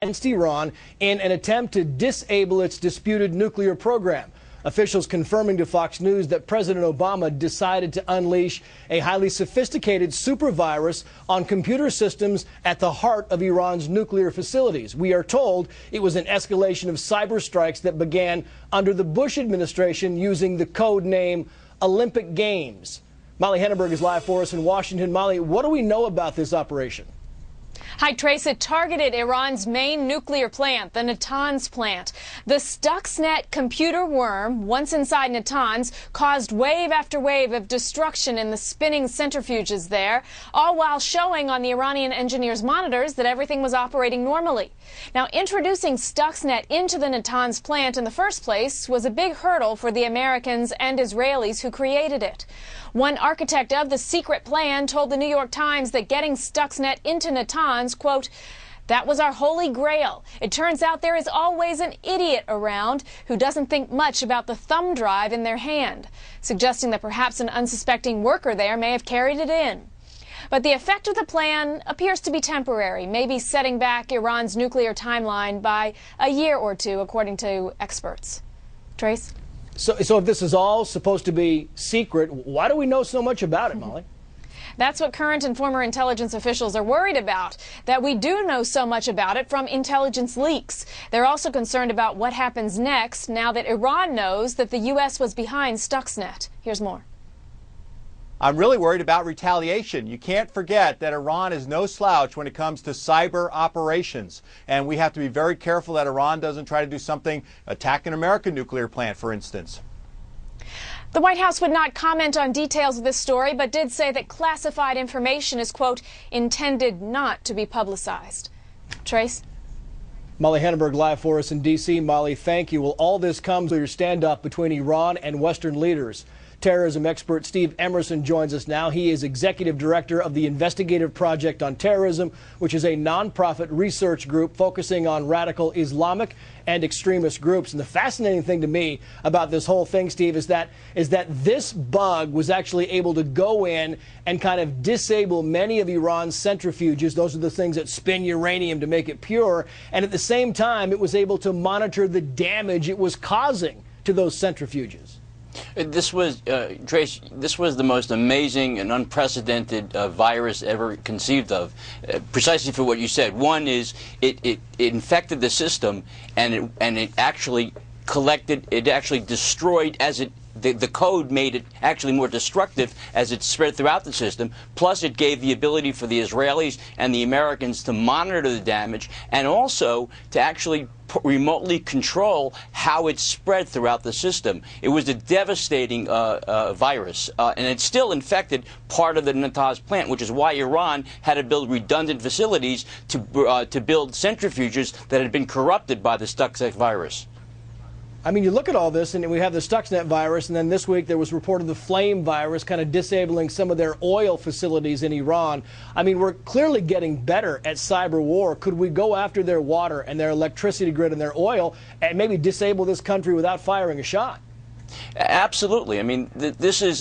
against Iran in an attempt to disable its disputed nuclear program. Officials confirming to Fox News that President Obama decided to unleash a highly sophisticated super virus on computer systems at the heart of Iran's nuclear facilities. We are told it was an escalation of cyber strikes that began under the Bush administration using the code name Olympic Games. Molly Henneberg is live for us in Washington. Molly, what do we know about this operation? Hi, Trace. It targeted Iran's main nuclear plant, the Natanz plant. The Stuxnet computer worm, once inside Natanz, caused wave after wave of destruction in the spinning centrifuges there, all while showing on the Iranian engineers' monitors that everything was operating normally. Now, introducing Stuxnet into the Natanz plant in the first place was a big hurdle for the Americans and Israelis who created it. One architect of the secret plan told the New York Times that getting Stuxnet into Natanz, quote, "That was our holy grail. It turns out there is always an idiot around who doesn't think much about the thumb drive in their hand," suggesting that perhaps an unsuspecting worker there may have carried it in. But the effect of the plan appears to be temporary, maybe setting back Iran's nuclear timeline by a year or two, according to experts. Trace? So if this is all supposed to be secret, why do we know so much about it, Molly? That's what current and former intelligence officials are worried about, that we do know so much about it from intelligence leaks. They're also concerned about what happens next now that Iran knows that the U.S. was behind Stuxnet. Here's more. I'm really worried about retaliation. You can't forget that Iran is no slouch when it comes to cyber operations. And we have to be very careful that Iran doesn't try to do something, attack an American nuclear plant, for instance. The White House would not comment on details of this story, but did say that classified information is, quote, intended not to be publicized. Trace? Molly Henneberg live for us in D.C. Molly, thank you. Well, all this comes with your standoff between Iran and Western leaders. Terrorism expert Steve Emerson joins us now. He is executive director of the Investigative Project on Terrorism, which is a nonprofit research group focusing on radical Islamic and extremist groups. And the fascinating thing to me about this whole thing, Steve, is that this bug was actually able to go in and kind of disable many of Iran's centrifuges. Those are the things that spin uranium to make it pure. And at the same time, it was able to monitor the damage it was causing to those centrifuges. This was, Trace, this was the most amazing and unprecedented virus ever conceived of, precisely for what you said. One is it infected the system, and it actually collected, it actually destroyed as it, the code made it actually more destructive as it spread throughout the system. Plus, it gave the ability for the Israelis and the Americans to monitor the damage and also to actually remotely control how it spread throughout the system. It was a devastating virus, and it still infected part of the Natanz plant, which is why Iran had to build redundant facilities to build centrifuges that had been corrupted by the Stuxnet virus. I mean, you look at all this, and we have the Stuxnet virus, and then this week there was reported the flame virus kind of disabling some of their oil facilities in Iran. I mean, we're clearly getting better at cyber war. Could we go after their water and their electricity grid and their oil and maybe disable this country without firing a shot? Absolutely. I mean, this is,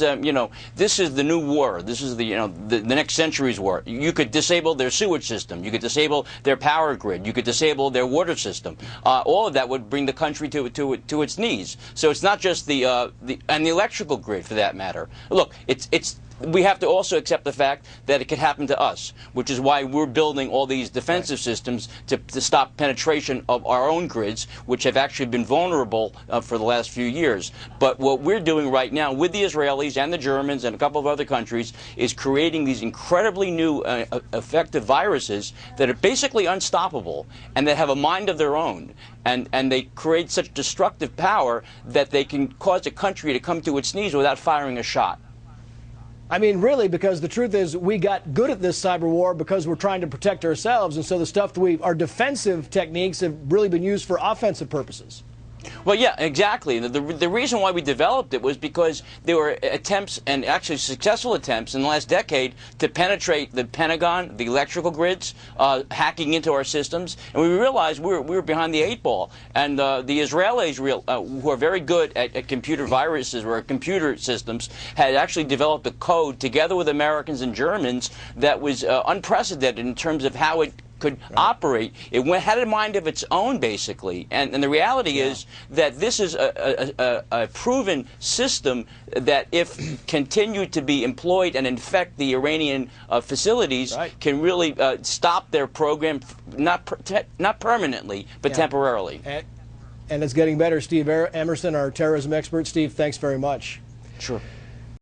this is the new war. This is the next century's war. You could disable their sewage system. You could disable their power grid. You could disable their water system. All of that would bring the country to its knees. So it's not just and the electrical grid, for that matter. Look, we have to also accept the fact that it could happen to us, which is why we're building all these defensive systems to stop penetration of our own grids, which have actually been vulnerable for the last few years. But what we're doing right now with the Israelis and the Germans and a couple of other countries is creating these incredibly new effective viruses that are basically unstoppable and that have a mind of their own. And they create such destructive power that they can cause a country to come to its knees without firing a shot. I mean, really, because the truth is we got good at this cyber war because we're trying to protect ourselves. And so the stuff that our defensive techniques have really been used for offensive purposes. Well, yeah, exactly. The reason why we developed it was because there were attempts, and actually successful attempts in the last decade, to penetrate the Pentagon, the electrical grids, hacking into our systems. And we realized we were behind the 8 ball. And the Israelis, who are very good at computer viruses or computer systems, had actually developed a code together with Americans and Germans that was unprecedented in terms of how it could operate. It had a mind of its own, basically. And the reality is that this is a proven system that, if continued to be employed and infect the Iranian facilities, can really stop their program, not permanently, but temporarily. And it's getting better. Steve Emerson, our terrorism expert. Steve, thanks very much. Sure.